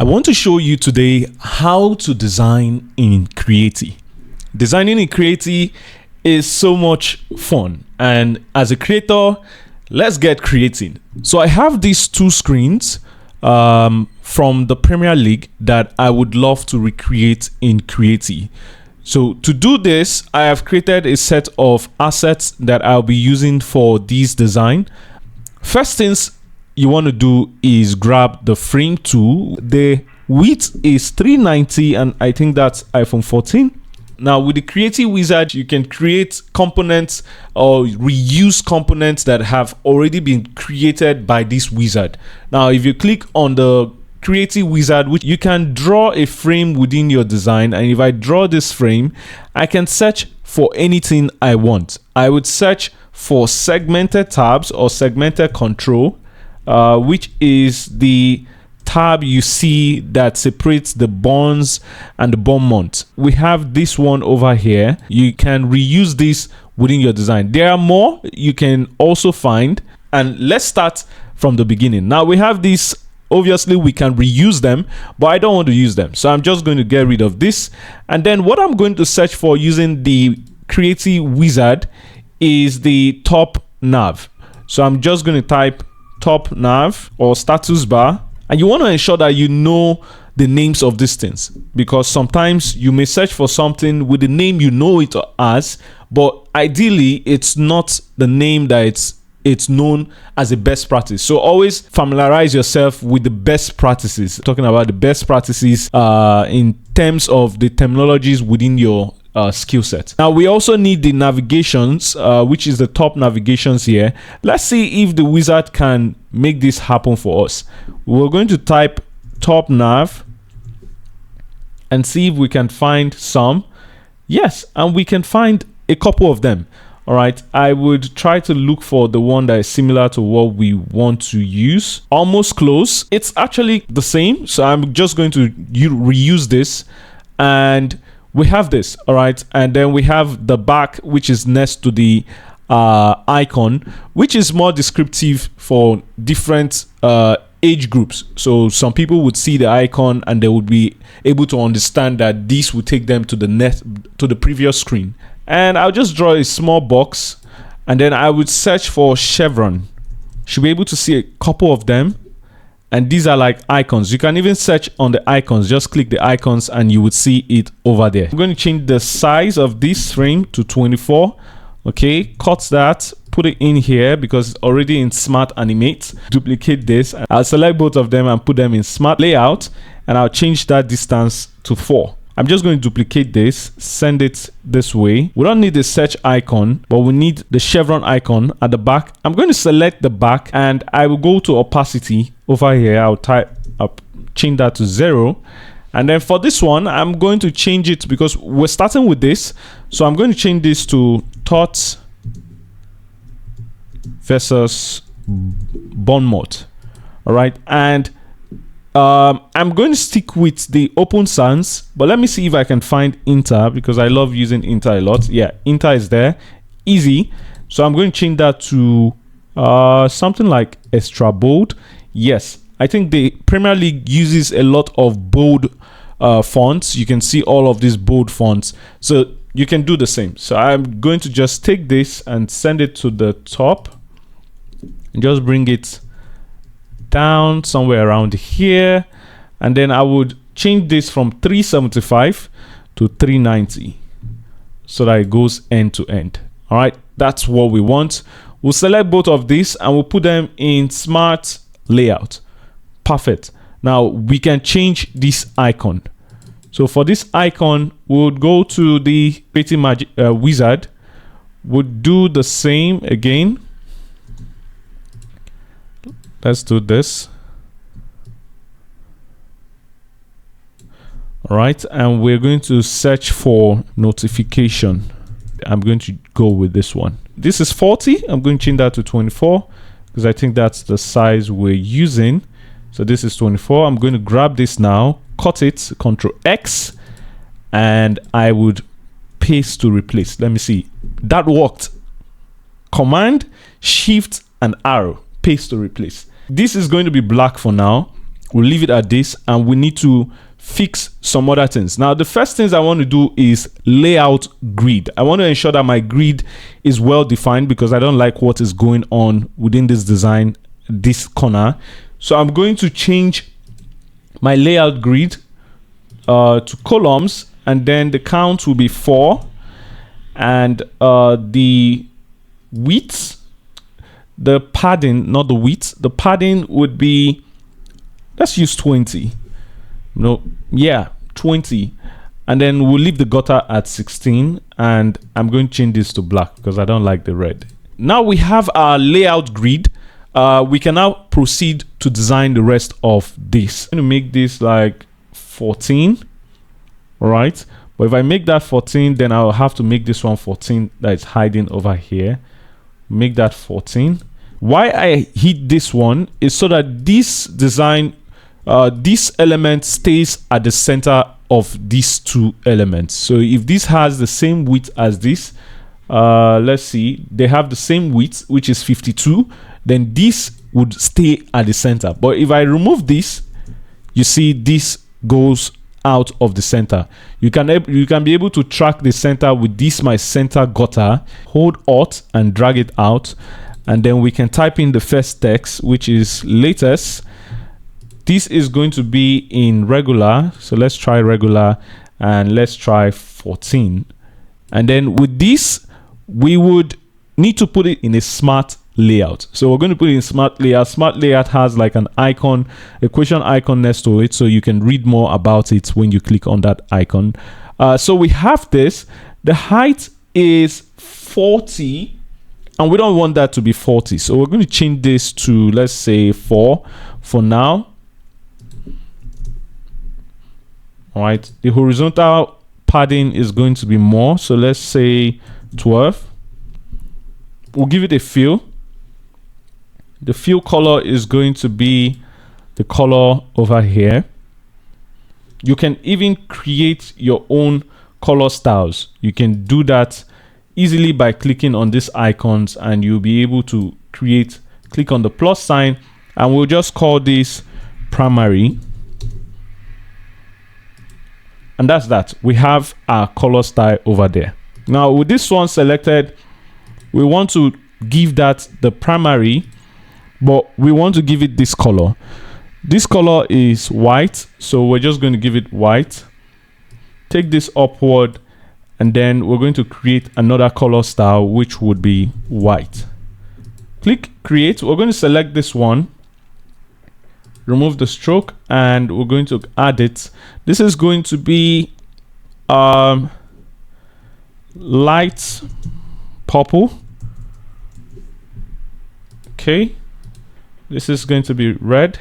I want to show you today how to design in Creatie. Designing in Creatie is so much fun, and as a creator, let's get creating. So I have these two screens from the Premier League that I would love to recreate in Creatie. So to do this, I have created a set of assets that I'll be using for this design. First things you want to do is grab the frame tool. The width is 390 and I think that's iPhone 14. Now with the Creatie wizard, you can create components or reuse components that have already been created by this wizard. Now if you click on the Creatie wizard, which you can draw a frame within your design, and if I draw this frame, I can search for anything I want. I would search for segmented tabs or segmented control, which is the tab you see that separates the bonds and the bond month. We have this one over here. You can reuse this within your design. There are more you can also find, and let's start from the beginning. Now we have this. Obviously we can reuse them, but I don't want to use them, so I'm just going to get rid of this. And then what I'm going to search for using the Creatie wizard is the top nav. So I'm just going to type top nav or status bar, and you want to ensure that you know the names of these things, because sometimes you may search for something with the name you know it as, but ideally it's not the name that it's known as a best practice. So always familiarize yourself with the best practices. Talking about the best practices in terms of the terminologies within your skill set. Now we also need the navigations, which is the top navigations here. Let's see if the wizard can make this happen for us. We're going to type top nav and see if we can find some. Yes, and we can find a couple of them. All right, I would try to look for the one that is similar to what we want to use. Almost close. It's actually the same, so I'm just going to reuse this, and we have this. All right, and then we have the back, which is next to the icon, which is more descriptive for different age groups. So some people would see the icon and they would be able to understand that this would take them to the previous screen. And I'll just draw a small box, and then I would search for chevron. Should be able to see a couple of them, and these are like icons. You can even search on the icons. Just click the icons and you would see it over there. I'm going to change the size of this frame to 24. Okay, cut that, put it in here because it's already in smart animate. Duplicate this. I'll select both of them and put them in smart layout, and I'll change that distance to 4. I'm just going to duplicate this, send it this way. We don't need the search icon, but we need the chevron icon at the back. I'm going to select the back, and I will go to opacity over here. I'll change that to 0. And then for this one, I'm going to change it because we're starting with this. So I'm going to change this to thoughts versus bond mode. All right. And I'm going to stick with the open sans, but let me see if I can find inter, because I love using inter a lot. Yeah, inter is there, easy. So I'm going to change that to something like extra bold. Yes, I think the Premier League uses a lot of bold fonts. You can see all of these bold fonts, so you can do the same. So I'm going to just take this and send it to the top and just bring it down somewhere around here, and then I would change this from 375 to 390 so that it goes end to end. All right, that's what we want. We'll select both of these and we'll put them in smart layout. Perfect. Now we can change this icon. So for this icon, we'll go to the Creatie wizard. We'll do the same again. Let's do this. All right, and we're going to search for notification. I'm going to go with this one. This is 40. I'm going to change that to 24 because I think that's the size we're using. So this is 24. I'm going to grab this now, cut it, Control X, and I would paste to replace. Let me see. That worked. Command, Shift, and arrow. Paste to replace. This is going to be black for now. we'll leave it at this, and we need to fix some other things. Now, the first things I want to do is layout grid. I want to ensure that my grid is well defined because I don't like what is going on within this design, this corner. So I'm going to change my layout grid to columns, and then the count will be 4, and the width, the padding, not the width, the padding would be, let's use 20. No, yeah, 20. And then we'll leave the gutter at 16, and I'm going to change this to black because I don't like the red. Now we have our layout grid. We can now proceed to design the rest of this. I'm going to make this like 14. All right, but if I make that 14, then I'll have to make this one 14 that is hiding over here. Make that 14. Why I hit this one is so that this design, this element stays at the center of these two elements. So if this has the same width as this, let's see, they have the same width, which is 52, then this would stay at the center. But if I remove this, you see this goes out of the center. You can be able to track the center with this my center gutter. Hold Alt and drag it out, and then we can type in the first text, which is latest. This is going to be in regular, so let's try regular, and let's try 14. And then with this, we would need to put it in a smart layout. So we're going to put it in smart layout. Smart layout has like an icon, equation icon next to it, so you can read more about it when you click on that icon. So we have this. The height is 40, and we don't want that to be 40, so we're going to change this to, let's say, 4 for now. All right, the horizontal padding is going to be more, so let's say 12. We'll give it a fill. The fill color is going to be the color over here. You can even create your own color styles. You can do that easily by clicking on these icons, and you'll be able to create. Click on the plus sign, and we'll just call this primary. And that's that. We have our color style over there. Now with this one selected, we want to give that the primary, but we want to give it this color. This color is white, so we're just going to give it white. Take this upward, and then we're going to create another color style, which would be white. Click create. We're going to select this one, remove the stroke, and we're going to add it. This is going to be light purple. Okay, this is going to be red.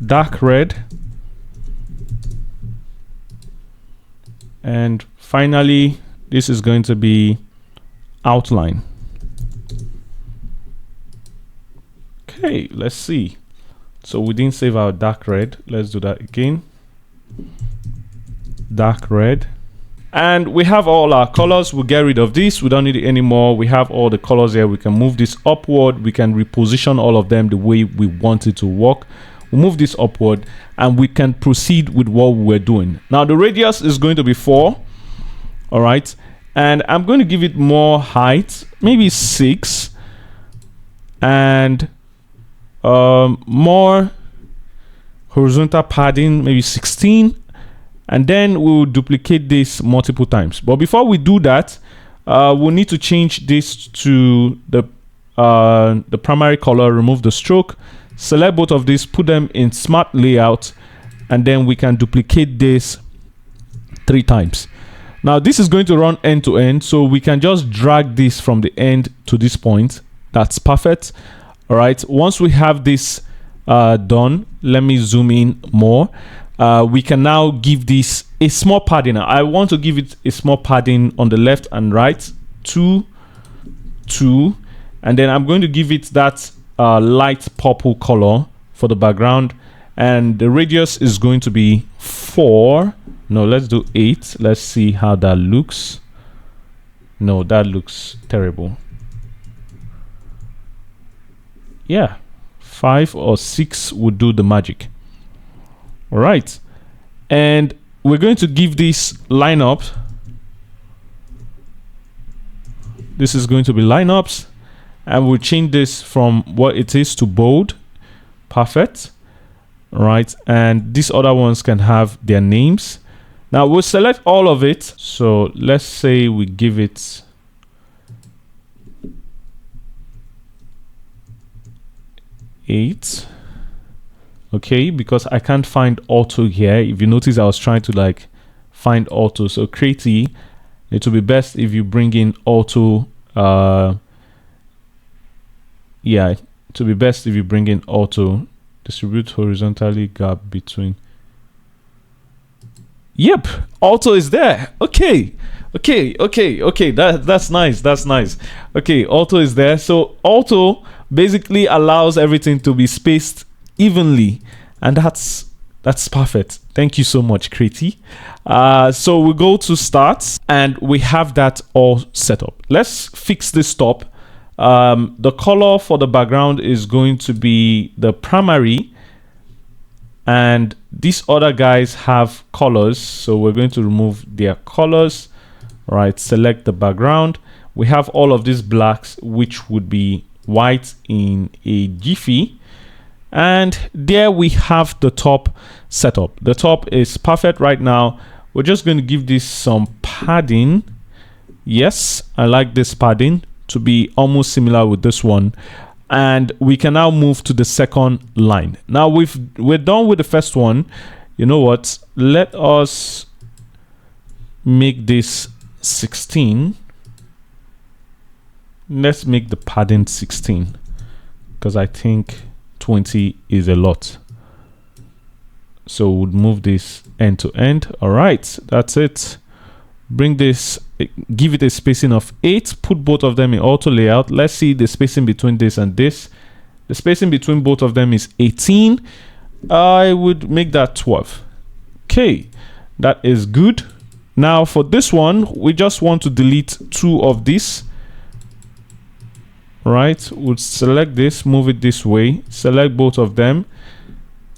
Dark red. And finally, this is going to be outline. Okay, let's see. So we didn't save our dark red. Let's do that again. Dark red. And we have all our colors. We'll get rid of this. We don't need it anymore. We have all the colors here. We can move this upward. We can reposition all of them the way we want it to work. We'll move this upward, and we can proceed with what we're doing. Now the radius is going to be 4. All right. And I'm going to give it more height, maybe 6, and more horizontal padding, maybe 16. And then we'll duplicate this multiple times. But before we do that, we'll need to change this to the primary color, remove the stroke, select both of these, put them in smart layout, and then we can duplicate this 3 times. Now this is going to run end to end, so we can just drag this from the end to this point. That's perfect. All right, once we have this done, let me zoom in more. We can now give this a small padding. I want to give it a small padding on the left and right, 2, 2, and then I'm going to give it that light purple color for the background, and the radius is going to be 4. No, let's do 8. Let's see how that looks. No, that looks terrible. Yeah, 5 or 6 would do the magic. All right, and we're going to give this lineup. This is going to be lineups, and we'll change this from what it is to bold. Perfect. All right, and these other ones can have their names. Now we'll select all of it. So let's say we give it eight. Okay, because I can't find auto here. If you notice, I was trying to like find auto. So Creatie, it will be best if you bring in auto. Yeah, it will be best if you bring in auto. Distribute horizontally, gap between. Yep, auto is there. Okay. That's nice. That's nice. Okay, auto is there. So auto basically allows everything to be spaced evenly, and that's perfect. Thank you so much, Creatie. So we go to start, and we have that all set up. Let's fix this top. The color for the background is going to be the primary, and these other guys have colors, so we're going to remove their colors. Right, select the background. We have all of these blacks, which would be white in a jiffy, and there we have the top setup. The top is perfect right now. We're just going to give this some padding. Yes, I like this padding to be almost similar with this one, and we can now move to the second line. Now we're done with the first one. You know what, let us make this 16. Let's make the padding 16, because I think 20 is a lot. So we'll move this end to end. All right, that's it. Bring this, give it a spacing of 8, put both of them in auto layout. Let's see the spacing between this and this. The spacing between both of them is 18. I would make that 12. Okay, that is good. Now for this one, we just want to delete 2 of these. Right, we'll select this, move it this way, select both of them,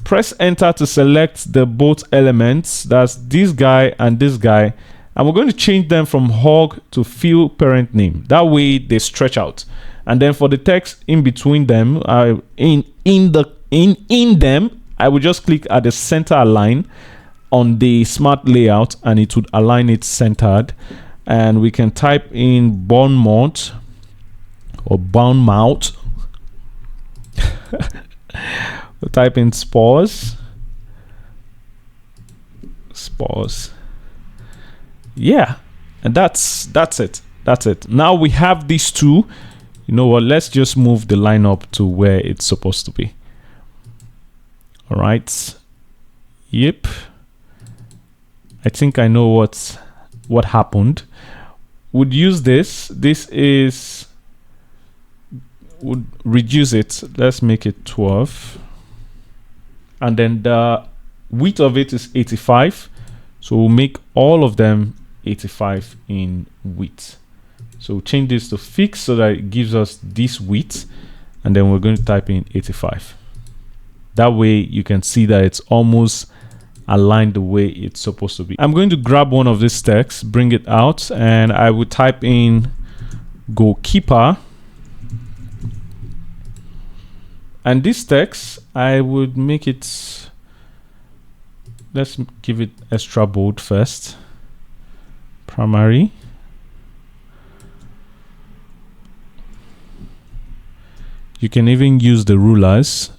press enter to select the both elements. That's this guy and this guy. And we're going to change them from hog to fill parent name. That way they stretch out. And then for the text in between them, in them, I will just click at the center align on the smart layout, and it would align it centered. And we can type in Bournemouth or Bournemouth. We'll type in spores. Yeah, and that's it. Now we have these two. You know what, let's just move the line up to where it's supposed to be. All right, yep, I think I know what happened. Would use this would reduce it. Let's make it 12, and then the width of it is 85, so we'll make all of them 85 in width. So we'll change this to fixed so that it gives us this width, and then we're going to type in 85. That way you can see that it's almost aligned the way it's supposed to be. I'm going to grab one of these texts, bring it out, and I would type in goalkeeper. And this text, I would make it, let's give it extra bold first. Primary. You can even use the rulers.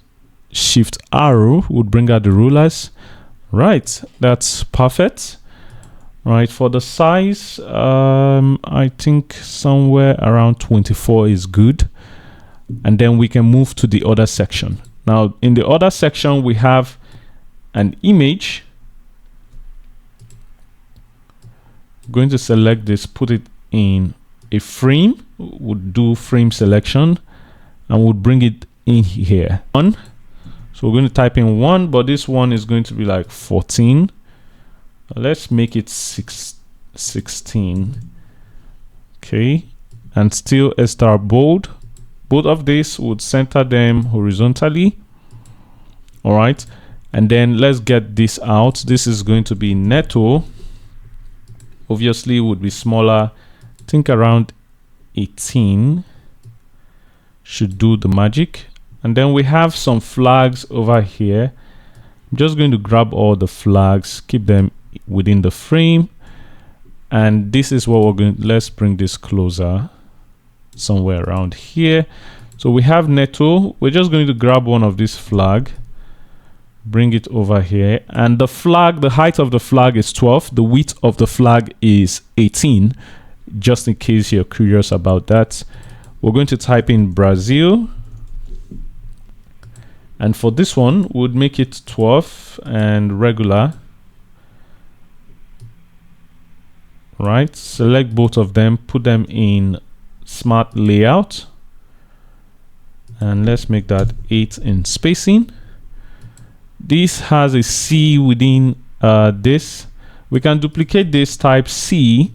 Shift arrow would bring out the rulers. Right, that's perfect. Right, for the size, I think somewhere around 24 is good. And then we can move to the other section. Now in the other section, we have an image. I'm going to select this, put it in a frame. Would do frame selection, and we'll bring it in here. So we're going to type in 1, but this one is going to be like 14. Let's make it 16. Okay, and still a star bold. Both of these would center them horizontally. All right, and then let's get this out. This is going to be netto. Obviously would be smaller. I think around 18 should do the magic. And then we have some flags over here. I'm just going to grab all the flags, keep them within the frame. And this is what we're going to, let's bring this closer, somewhere around here. So we have netto. We're just going to grab one of this flag, bring it over here, and the flag, the height of the flag is 12, the width of the flag is 18, just in case you're curious about that. We're going to type in Brazil, and for this one we'd make it 12 and regular. Right, select both of them, put them in smart layout, and let's make that 8 in spacing. This has a C within this. We can duplicate this, type C,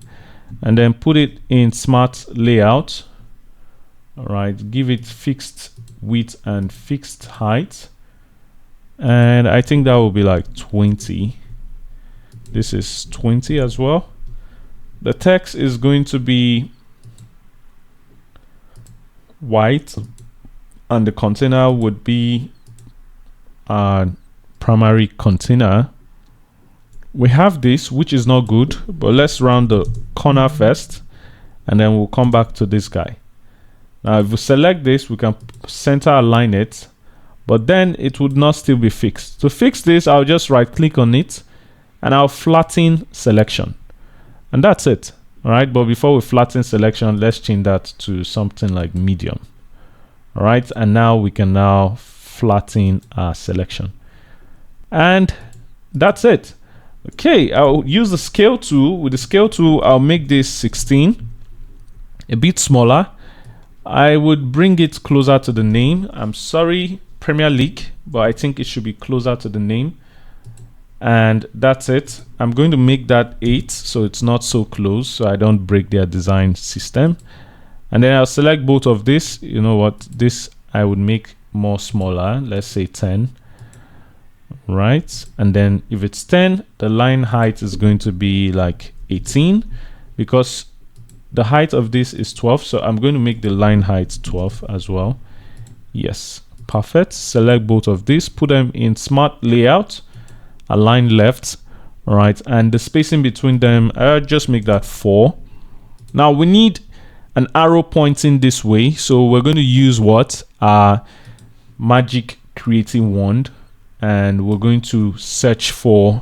and then put it in smart layout. All right, give it fixed width and fixed height, and I think that will be like 20. This is 20 as well. The text is going to be white, and the container would be a primary container. We have this, which is not good, but let's round the corner first, and then we'll come back to this guy. Now if we select this, we can center align it, but then it would not still be fixed. To fix this, I'll just right click on it and I'll flatten selection, and that's it. All right, but before we flatten selection, let's change that to something like medium. All right, and now we can now flatten our selection, and that's it. Okay, I'll use the scale tool. With the scale tool, I'll make this 16, a bit smaller. I would bring it closer to the name. I'm sorry, Premier League, but I think it should be closer to the name. And that's it. I'm going to make that 8 so it's not so close, so I don't break their design system. And then I'll select both of this. You know what, this I would make more smaller, let's say 10. Right, and then if it's 10, the line height is going to be like 18, because the height of this is 12, so I'm going to make the line height 12 as well. Yes, perfect. Select both of these, put them in smart layout, align left. All right, and the spacing between them, just make that 4. Now we need an arrow pointing this way, so we're going to use what, magic creating wand, and we're going to search for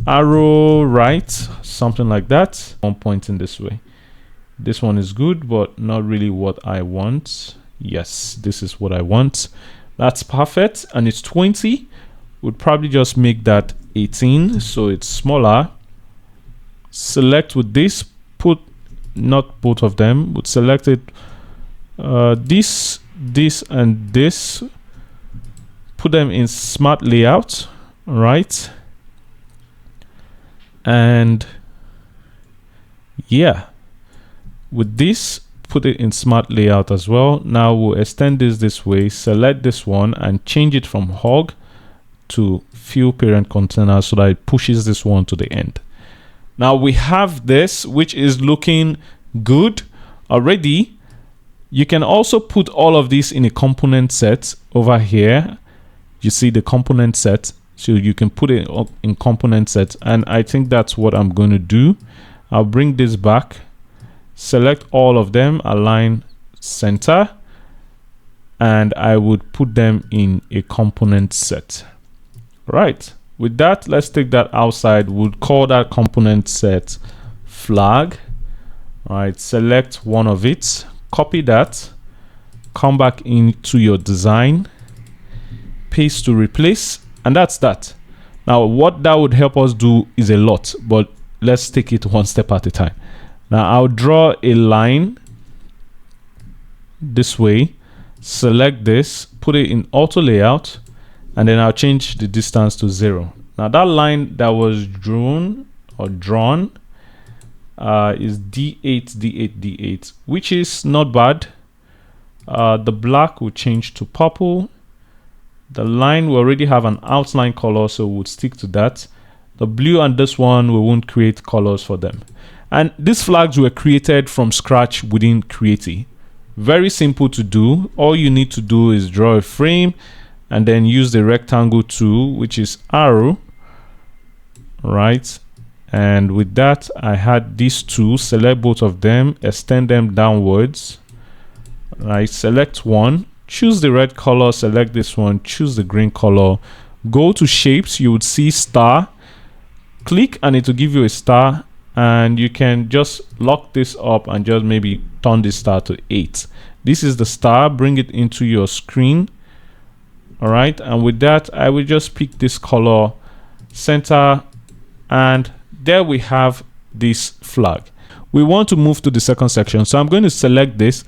arrow right, something like that, one pointing this way. This one is good, but not really what I want. Yes, this is what I want. That's perfect, and it's 20. Would probably just make that 18 so it's smaller. Select with this, put not both of them, would select it, this and this, put them in smart layout. Right, and yeah, with this, put it in smart layout as well. Now we'll extend this way, select this one and change it from hog to few parent containers so that it pushes this one to the end. Now we have this, which is looking good already. You can also put all of this in a component set over here. You see the component set, so you can put it in component set, and I think that's what I'm going to do. I'll bring this back, select all of them, align center, and I would put them in a component set. Right, with that, let's take that outside. We'll call that component set flag. All right, select one of it, copy that, come back into your design, paste to replace, and that's that. Now what that would help us do is a lot, but let's take it one step at a time. Now I'll draw a line this way, select this, put it in auto layout, and then I'll change the distance to 0. Now that line that was drawn, is D8, D8, D8, which is not bad. The black will change to purple. The line, we already have an outline color, so we'll stick to that. The blue and this one, we won't create colors for them. And these flags were created from scratch within Creatie. Very simple to do. All you need to do is draw a frame and then use the rectangle tool, which is arrow, right? And with that, I had these two, select both of them, extend them downwards, right? Select one, choose the red color, select this one, choose the green color, go to shapes, you would see star, click and it will give you a star, and you can just lock this up and just maybe turn this star to 8. This is the star, bring it into your screen. All right, and with that, I will just pick this color, center, and there we have this flag. We want to move to the second section, so I'm going to select this,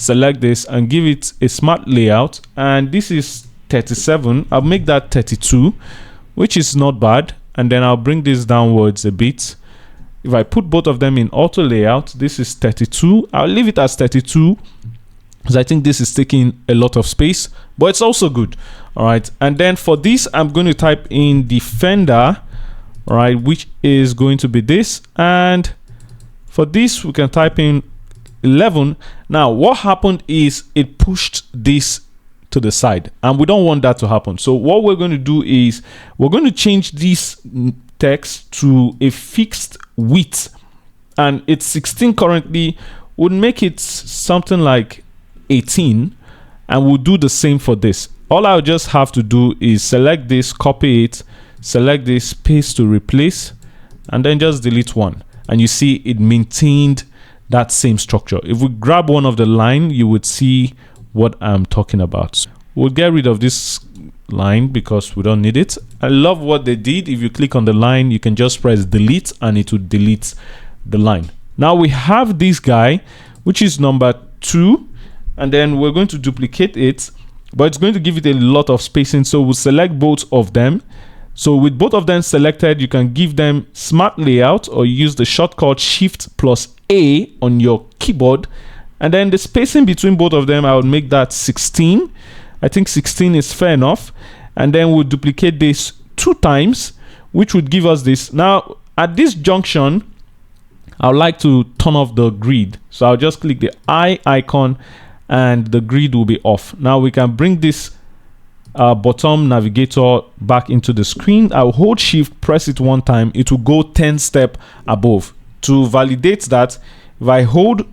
and give it a smart layout, and this is 37. I'll make that 32, which is not bad, and then I'll bring this downwards a bit. If I put both of them in auto layout, this is 32. I'll leave it as 32 because I think this is taking a lot of space, but it's also good. All right, and then for this, I'm going to type in defender, all right, which is going to be this, and for this we can type in 11. Now what happened is it pushed this to the side, and we don't want that to happen. So what we're going to do is we're going to change this text to a fixed width, and it's 16 currently. Would make it something like 18, and we'll do the same for this. All I'll just have to do is select this, copy it, select this, paste to replace, and then just delete one, and you see it maintained that same structure. If we grab one of the line, you would see what I'm talking about. We'll get rid of this line because we don't need it. I love what they did. If you click on the line, you can just press delete and it will delete the line. Now we have this guy, which is number 2, and then we're going to duplicate it, but it's going to give it a lot of spacing, so we'll select both of them. So with both of them selected, you can give them smart layout or use the shortcut Shift plus A on your keyboard, and then the spacing between both of them, I would make that 16. I think 16 is fair enough, and then we'll duplicate this 2 times, which would give us this. Now at this junction, I would like to turn off the grid, so I'll just click the eye icon and the grid will be off. Now we can bring this bottom navigator back into the screen. I'll hold shift, press it 1 time, it will go 10 steps above. To validate that, if I hold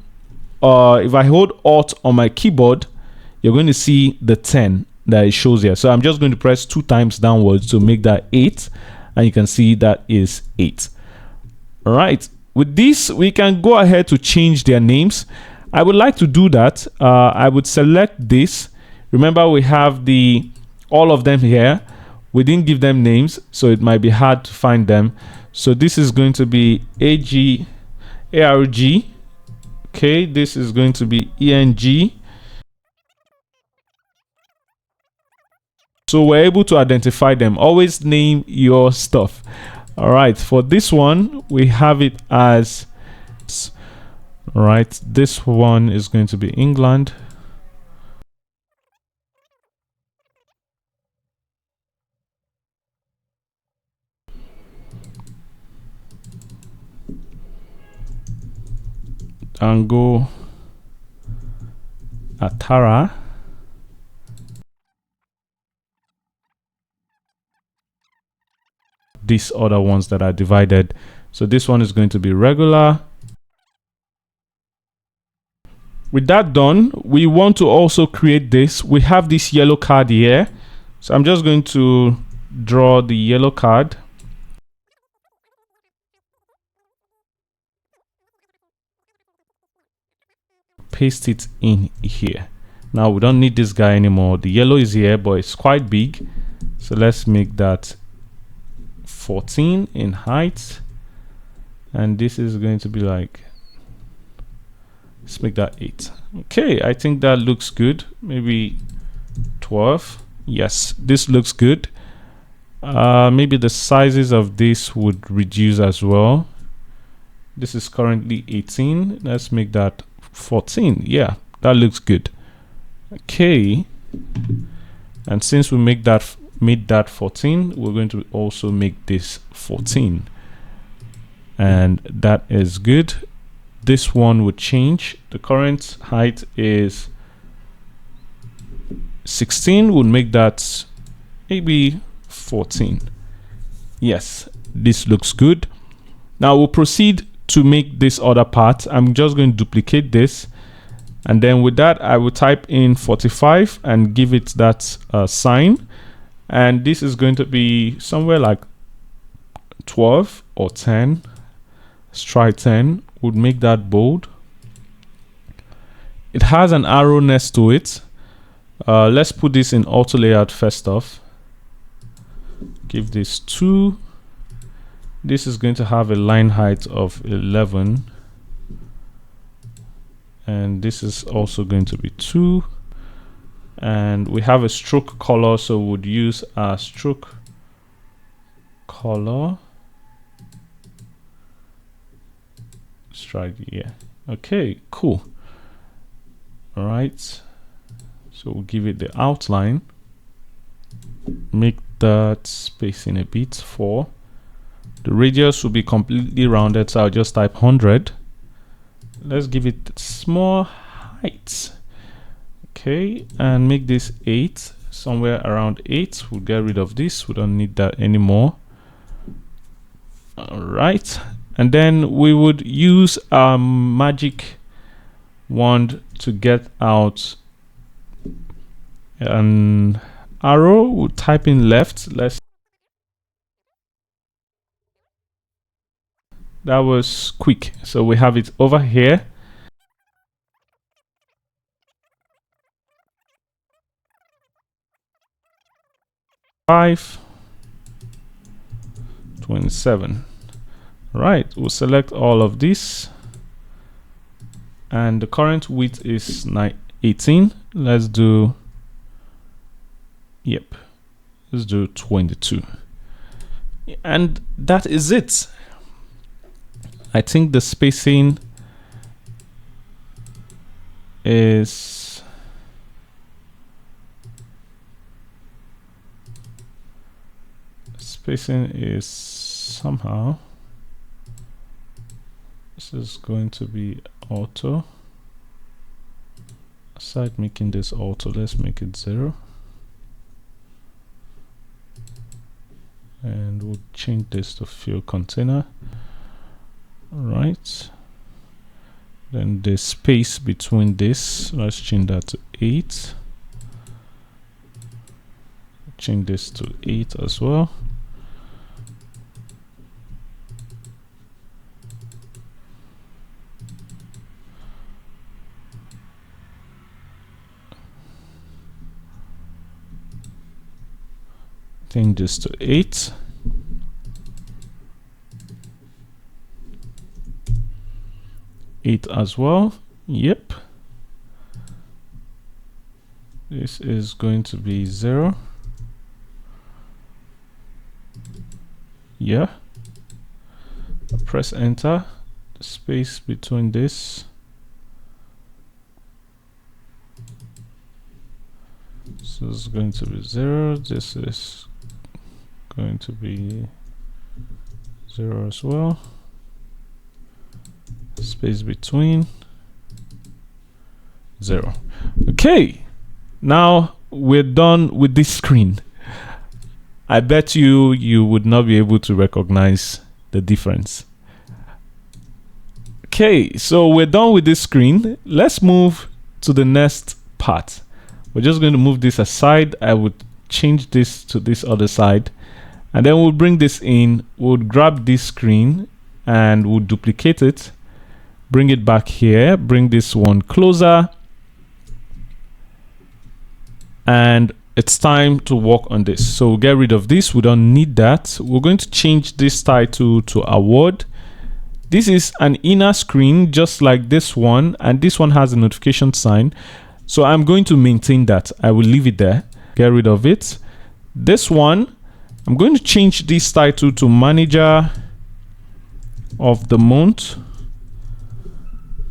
Alt on my keyboard, you're going to see the 10 that it shows here. So I'm just going to press 2 times downwards to make that 8, and you can see that is 8. All right, with this we can go ahead to change their names. I would like to do that. I would select this. Remember, we have all of them here. We didn't give them names, so it might be hard to find them. So this is going to be ARG. Okay, this is going to be ENG. So we're able to identify them. Always name your stuff. All right, for this one, we have it as, all right, this one is going to be England. Tango Atara. These other ones that are divided. So this one is going to be regular. With that done, we want to also create this. We have this yellow card here. So I'm just going to draw the yellow card. Paste it in here. Now we don't need this guy anymore. The yellow is here, but it's quite big. So let's make that 14 in height, and this is going to be like, let's make that 8. Okay, I think that looks good. Maybe 12. Yes, this looks good. Maybe the sizes of this would reduce as well. This is currently 18. Let's make that 14. Yeah, that looks good. Okay. And since we made that 14, we're going to also make this 14. And that is good. This one would change. The current height is 16. We'll make that maybe 14. Yes, this looks good. Now we'll proceed to make this other part. I'm just going to duplicate this, and then with that I will type in 45 and give it that sign, and this is going to be somewhere like 12 or 10. Let's try 10. Would make that bold. It has an arrow next to it. Let's put this in auto layout first off. Give this 2. This is going to have a line height of 11, and this is also going to be 2, and we have a stroke color, so we would use a stroke color. Let's try, yeah. Okay, cool. All right, so we'll give it the outline, make that spacing a bit 4. The radius will be completely rounded, so I'll just type 100. Let's give it small height. Okay, and make this 8, somewhere around 8. We'll get rid of this. We don't need that anymore. All right, and then we would use a magic wand to get out an arrow. We'll type in left. That was quick. So we have it over here. Five 27. Right, we'll select all of this, and the current width is 18. Let's do, yep, let's do 22, and that is it. I think the spacing is somehow, this is going to be auto. Aside making this auto, let's make it 0, and we'll change this to field container. Right, then the space between this, let's change that to 8. Change this to 8 as well. Change this to 8. As well. Yep, this is going to be 0. Yeah, press enter. The space between this, so it's going to be 0. This is going to be 0 as well. Space between 0. Okay, now we're done with this screen. I bet you would not be able to recognize the difference. Okay, so we're done with this screen. Let's move to the next part. We're just going to move this aside. I would change this to this other side, and then we'll bring this in. We'll grab this screen and we'll duplicate it, bring it back here, bring this one closer, and it's time to work on this. So we'll get rid of this. We don't need that. We're going to change this title to award. This is an inner screen just like this one, and this one has a notification sign, so I'm going to maintain that. I will leave it there, get rid of it. This one, I'm going to change this title to manager of the month.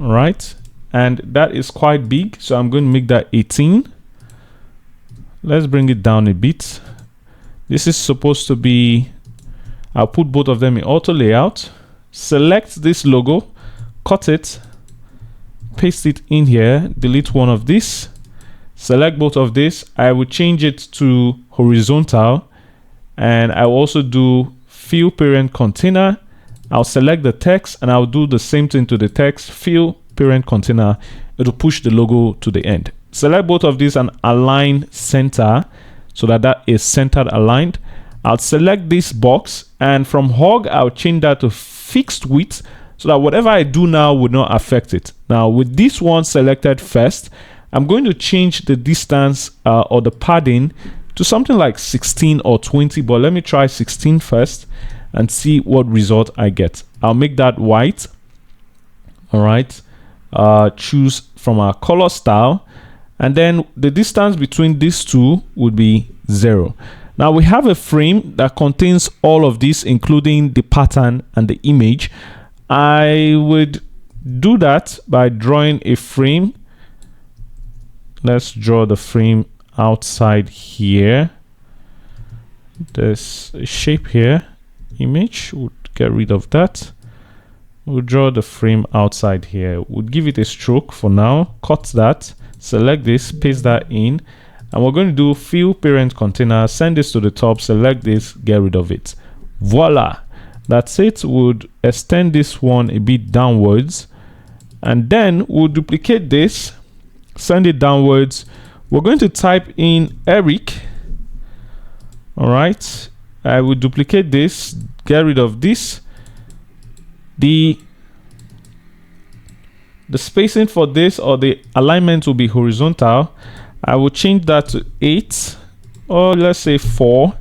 All right, and that is quite big, so I'm going to make that 18. Let's bring it down a bit. This is supposed to be, I'll put both of them in auto layout, select this logo, cut it, paste it in here, delete one of this, select both of this. I will change it to horizontal, and I'll also do fill parent container. I'll select the text and I'll do the same thing to the text, fill parent container. It'll push the logo to the end. Select both of these and align center so that that is centered aligned. I'll select this box, and from hog I'll change that to fixed width so that whatever I do now would not affect it. Now with this one selected first, I'm going to change the distance or the padding to something like 16 or 20, but let me try 16 first and see what result I get. I'll make that white. All right, choose from our color style, and then the distance between these two would be 0. Now we have a frame that contains all of this, including the pattern and the image. I would do that by drawing a frame. Let's draw the frame outside here. There's a shape here, image, we'll get rid of that. We'll draw the frame outside here. We'll give it a stroke for now, cut that, select this, paste that in, and we're going to do fill parent container, send this to the top, select this, get rid of it. Voila, that's it. We'll extend this one a bit downwards, and then we'll duplicate this, send it downwards. We're going to type in Eric. All right, I will duplicate this, get rid of this. The spacing for this, or the alignment, will be horizontal. I will change that to 8, or let's say 4,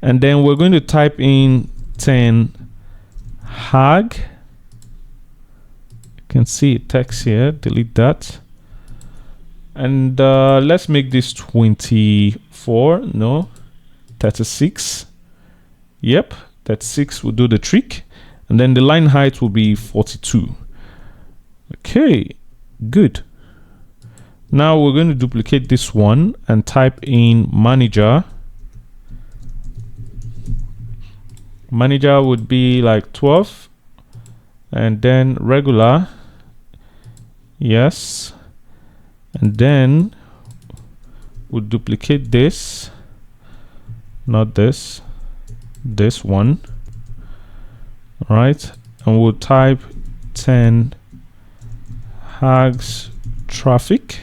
and then we're going to type in 10 hag. You can see text here, delete that, and let's make this 24. No, 36. Yep, 36 will do the trick. And then the line height will be 42. Okay, good. Now we're going to duplicate this one and type in manager. Manager would be like 12, and then regular, yes, and then we'll duplicate this, not this, this one. All right, and we'll type 10 hags traffic,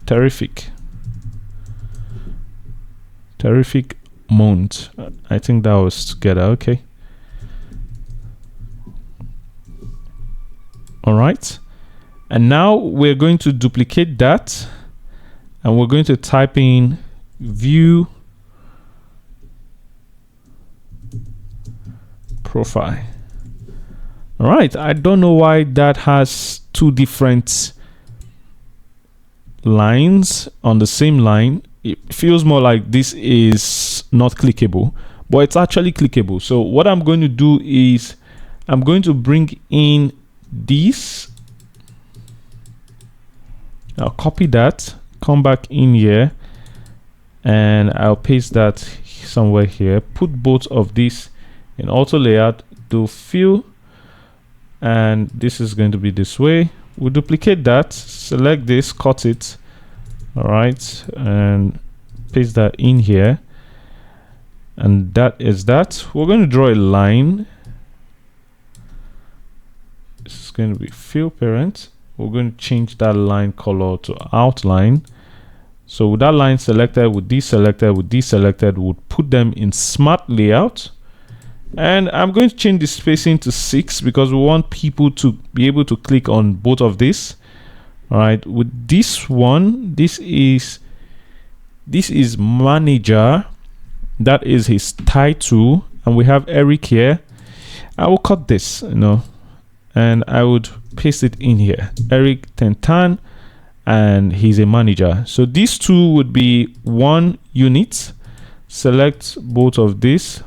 terrific month. I think that was together. Okay, all right, and now we're going to duplicate that, and we're going to type in view profile. All right, I don't know why that has two different lines on the same line. It feels more like this is not clickable, but it's actually clickable. So what I'm going to do is I'm going to bring in this. I'll copy that, come back in here, and I'll paste that somewhere here. Put both of these in auto layout, do fill, and this is going to be this way. We'll duplicate that, select this, cut it, all right, and paste that in here, and that is that. We're going to draw a line. This is going to be fill parent. We're going to change that line color to outline. So with that line selected, with this selected, with this selected, we'll put them in smart layout. And I'm going to change the spacing to 6 because we want people to be able to click on both of this. All right, with this one, this is manager, that is his title, and we have Eric here. I will cut this, and I would paste it in here, Eric Tentan, and he's a manager. So these two would be 1 unit. Select both of these,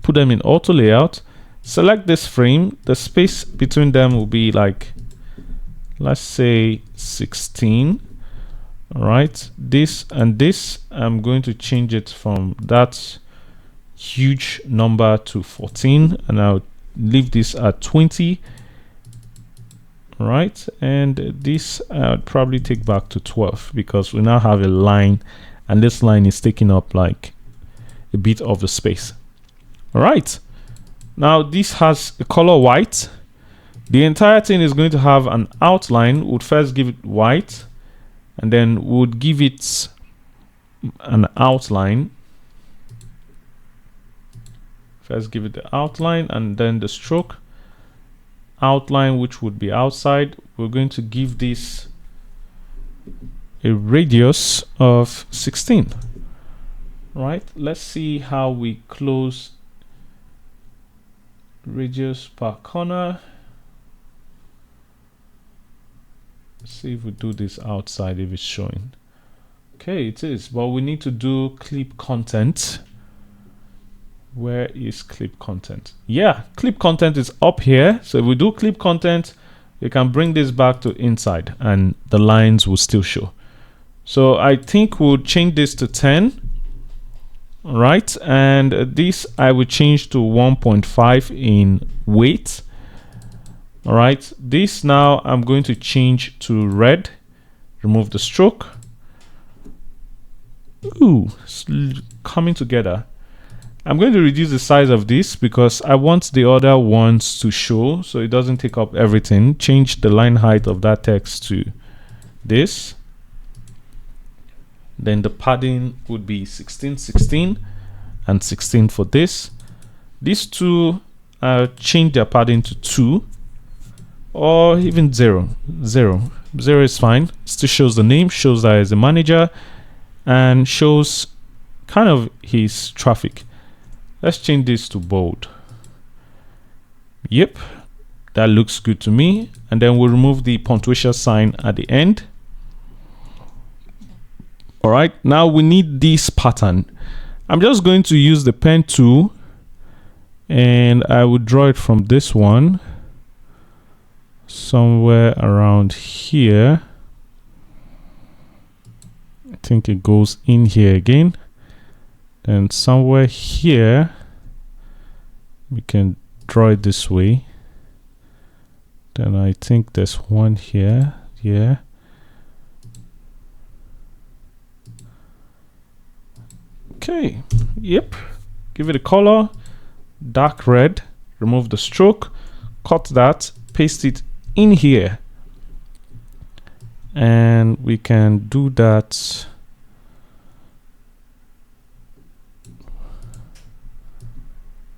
put them in auto layout, Select this frame. The space between them will be like, let's say 16. All right, this and this, I'm going to change it from that huge number to 14, and I'll leave this at 20. All right, and this I'll probably take back to 12 because we now have a line, and this line is taking up like a bit of the space. All right, now this has a color white. The entire thing is going to have an outline. We'll first give it white, and then we'll give it an outline. First give it the outline and then the stroke outline, which would be outside. We're going to give this a radius of 16. Right, let's see how we close radius per corner. See if we do this outside, if it's showing. Okay, it is, but we need to do clip content. Where is clip content? Yeah, clip content is up here. So if we do clip content, you can bring this back to inside and the lines will still show. So I think we'll change this to 10. Right, and this I will change to 1.5 in weight. All right, this now I'm going to change to red. Remove the stroke. Ooh, it's coming together. I'm going to reduce the size of this because I want the other ones to show so it doesn't take up everything. Change the line height of that text to this. Then the padding would be 16, 16, and 16 for this. These two, change their padding to 2, or even 0. 0 is fine. Still shows the name, shows that as a manager, and shows kind of his traffic. Let's change this to bold. Yep, that looks good to me. And then we'll remove the punctuation sign at the end. All right, now we need this pattern. I'm just going to use the pen tool and I will draw it from this one somewhere around here. I think it goes in here again. And somewhere here, we can draw it this way. Then I think there's one here. Yeah. Okay. Yep. Give it a color. Dark red. Remove the stroke. Cut that. Paste it in here. And we can do that.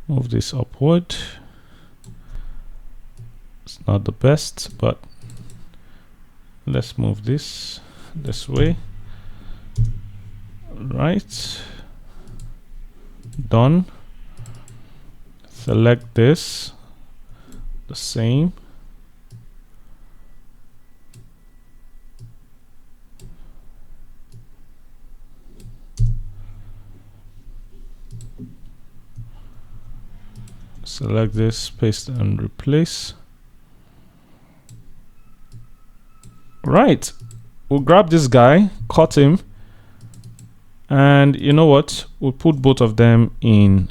Move this upward. It's not the best, but let's move this way. Right. Done. Select this. The same. Select this, paste and replace. Right, we'll grab this guy, cut him, and you know what? We'll put both of them in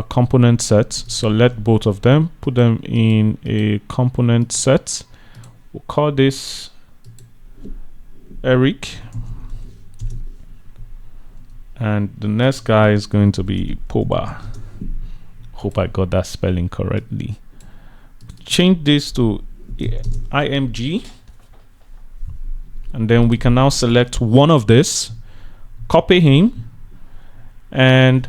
component set. Select both of them, put them in a component set. We'll call this Eric. And the next guy is going to be Poba. Hope I got that spelling correctly. Change this to IMG. And then we can now select one of this, copy him, and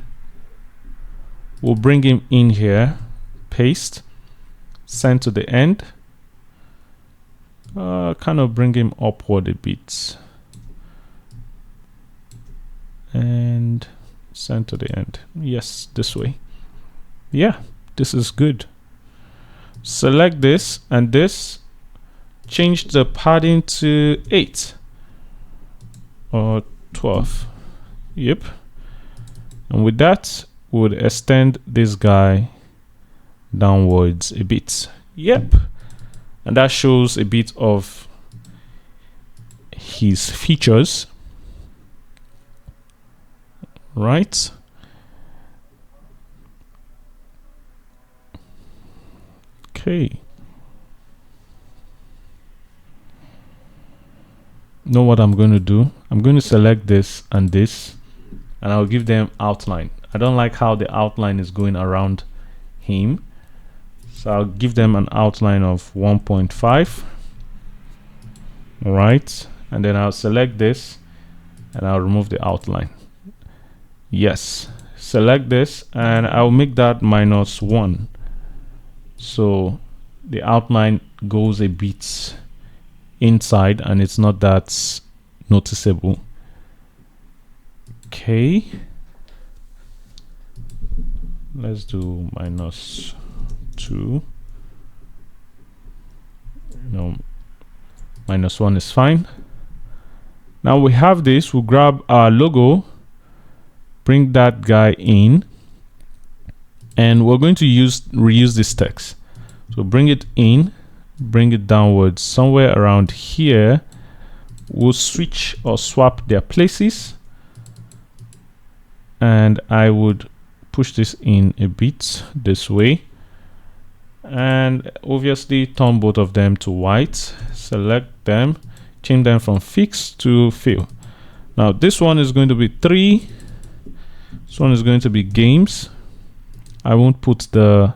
we'll bring him in here, paste, send to the end, kind of bring him upward a bit. And send to the end. Yes, this way. Yeah, this is good. Select this and this. Change the padding to 8 or 12. Yep, And with that, we'll extend this guy downwards a bit. Yep. And that shows a bit of his features. Right. Okay. Know what I'm going to do? I'm going to select this and this, and I'll give them outline. I don't like how the outline is going around him, so I'll give them an outline of 1.5. all right, and then I'll select this and I'll remove the outline. Yes, select this and I'll make that -1, so the outline goes a bit inside and it's not that noticeable. Okay, let's do -2. No, -1 is fine. Now we have this, we'll grab our logo, bring that guy in, and we're going to reuse this text. So bring it in, bring it downwards somewhere around here. We'll switch or swap their places, and I would push this in a bit this way, and obviously turn both of them to white. Select them, change them from fixed to fill. Now this one is going to be 3, this one is going to be games. I won't put the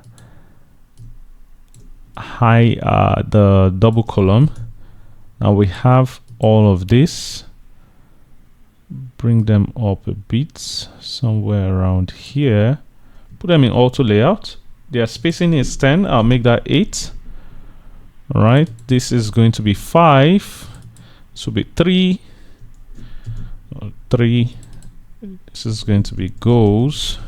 the double column. Now we have all of this, bring them up a bit somewhere around here, put them in auto layout. Their spacing is 10, I'll make that 8. all right, this is going to be 5, this will be 3, 3. This is going to be goals,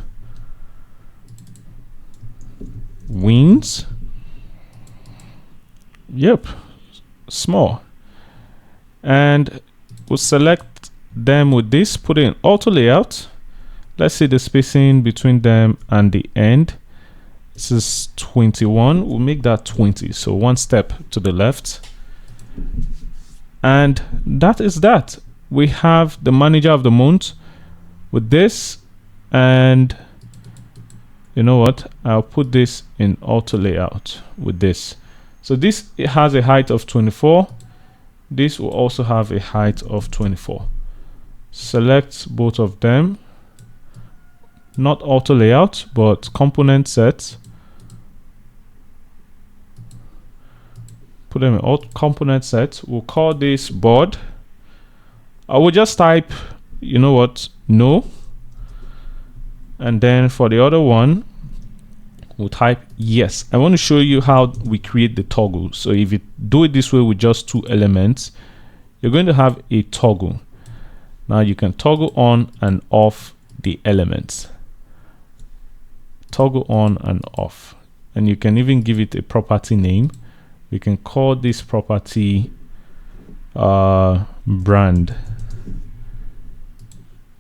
wins. Yep, small. And we'll select them with this, put it in auto layout. Let's see the spacing between them and the end. This is 21, we'll make that 20, so one step to the left. And that is that. We have the manager of the month with this, and you know what, I'll put this in auto layout with this. So this, it has a height of 24. This will also have a height of 24. Select both of them, not auto layout but component set. Put them in auto component set. We'll call this board. I will just type, you know what, no, and then for the other one we'll type yes. I want to show you how we create the toggle. So if you do it this way with just 2 elements, you're going to have a toggle. Now you can toggle on and off the elements, toggle on and off, and you can even give it a property name. We can call this property brand.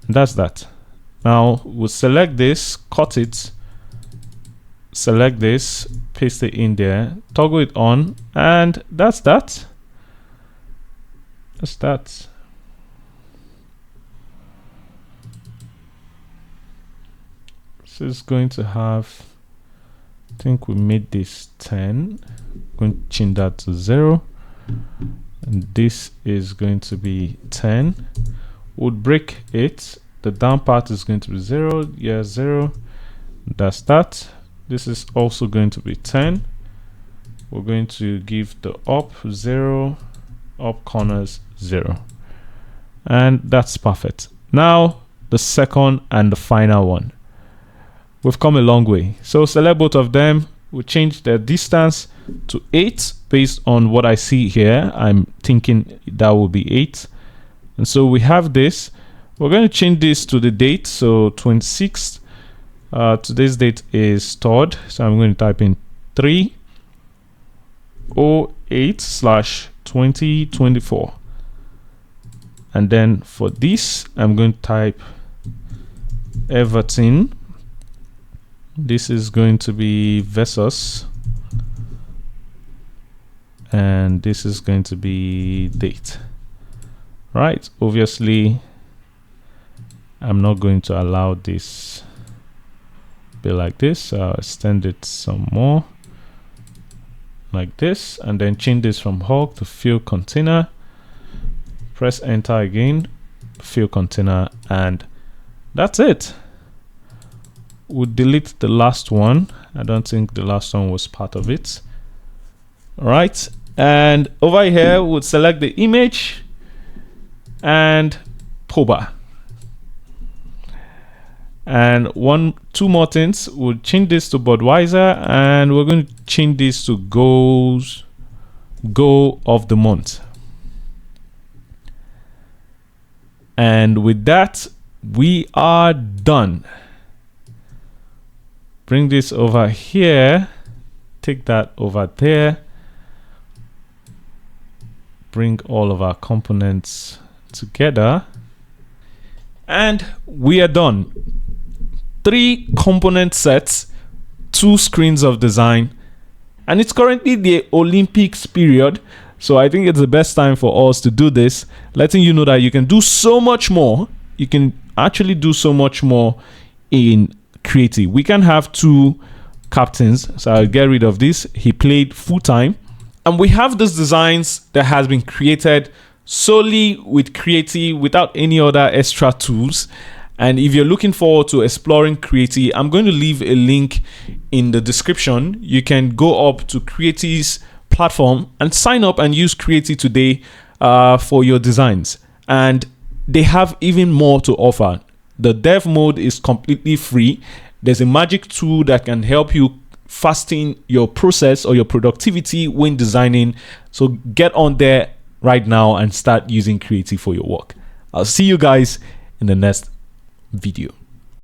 And that's that. Now we'll select this, cut it, select this, paste it in there, toggle it on, and that's that. That's that. This is going to have, I think we made this 10. I'm going to change that to 0, and this is going to be 10. We'll break it. The down part is going to be 0. Yeah, 0. That's that. This is also going to be 10. We're going to give the up 0, up corners 0, and that's perfect. Now the second and the final one. We've come a long way. So select both of them. We'll change the distance to 8 based on what I see here. I'm thinking that will be 8. And so we have this. We're going to change this to the date. So 26th. Today's date is 3rd. So I'm going to type in 3/08/2024. And then for this, I'm going to type everything. This is going to be versus, and this is going to be date. Right, obviously I'm not going to allow this be like this. I'll extend it some more like this, and then change this from hug to fill container. Press enter again, fill container, and that's it. We'll delete the last one. I don't think the last one was part of it. All right, and over here we'll select the image and Poba. And two more things. We'll change this to Budweiser, and we're going to change this to goal of the month. And with that, we are done. Bring this over here, take that over there, bring all of our components together, and we are done. 3 component sets, 2 screens of design, and it's currently the Olympics period, so I think it's the best time for us to do this, letting you know that you can do so much more. You can actually do so much more in Creatie. We can have 2 captains, so I'll get rid of this. He played full time, and we have these designs that has been created solely with Creatie without any other extra tools. And if you're looking forward to exploring Creatie, I'm going to leave a link in the description. You can go up to Creatie's platform and sign up and use Creatie today for your designs. And they have even more to offer. The dev mode is completely free. There's a magic tool that can help you fasten your process or your productivity when designing. So get on there right now and start using Creatie for your work. I'll see you guys in the next video.